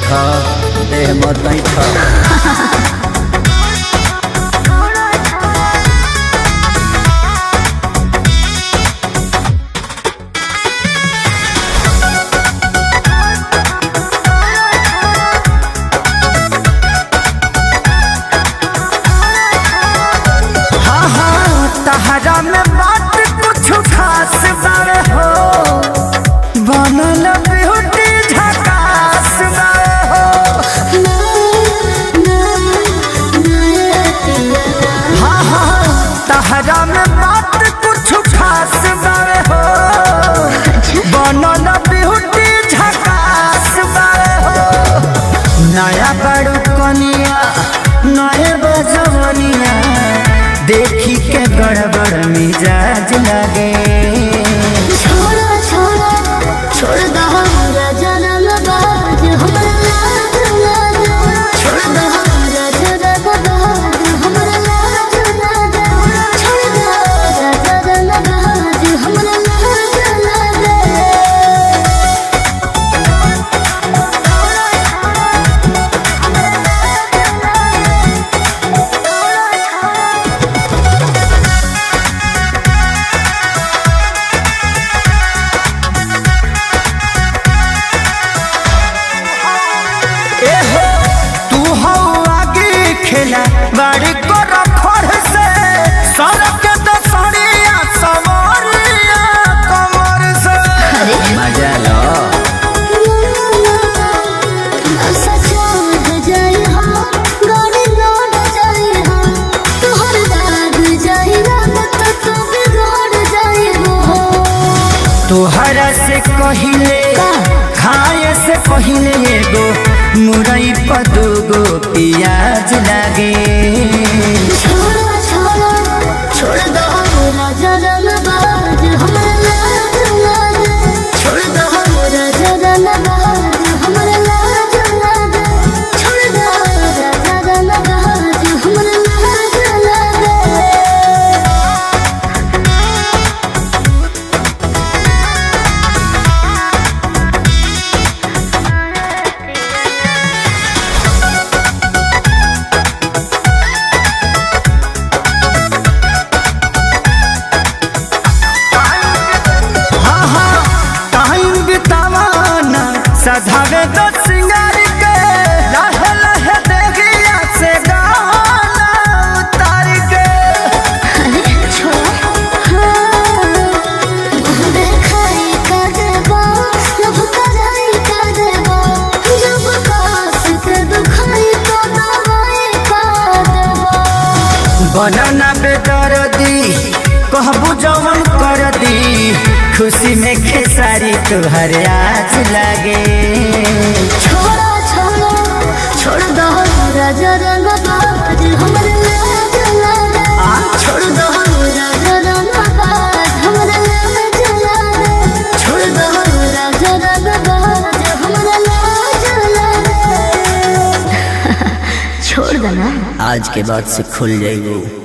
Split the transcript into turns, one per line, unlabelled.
बैठा देह मत बैठा।
तहरा में बात कुछ खास बारे हो, बनल ब्यूटी झकास बारे हो। तहरा में बात कुछ खास बारे हो, बनल ब्यूटी झकास बारे हो। नया बड़ू कनिया नए बजवनिया, देखी के गड़बड़ मिजाज लगे।
छोड़ा छोड़ा छोड़ दो हमरा जनम बाज, हमरा लाज लागे। छोड़ दो हमरा जनम बाज, हमरा लाज लागे। छोड़ दो हमरा जनम बाज, हमरा लाज लागे।
बाड़ी को रखोड़ से सड़क तो सड़िया सवारिया कमर से।
मजा लो
सचा जाई हो, गाड़ी लौट जाई हो। तोहर दाग जाई रात तो बिगड़ जाई हो।
तोहरा से कहिले खाए से पहिले एगो मुरई पर दूगो प्याज लागे।
छोड़ा छोड़ा छोड़ दो हमरा जनम बाज, हमरा लाज लागे। छोड़ दो हमरा जनम बाज, हमरा लाज लागे। छोड़ दो हमरा जनम बाज, हमरा लाज लागे।
सधावे तो सिंगार के लहे लहे देगिया से गाना उतार के।
छोड़ा देखाई का देबो, लब कराई का देबो। जब कास के दुखाई तो दवाई का देबो।
बनना बेदर्दी कहबू जवन कर दी, खुशी में खेसारी तुहर आज लागे।
छोड़ा छोड़ा छोड़ दो हमरा जनम बाज, हमरा लाज लागे। छोड़ दो हमरा जनम बाज, हमरा लाज लागे। छोड़ दो हमरा जनम बाज, हमरा लाज लागे। छोड़ देना
आज के बाद से खुल जाएगी।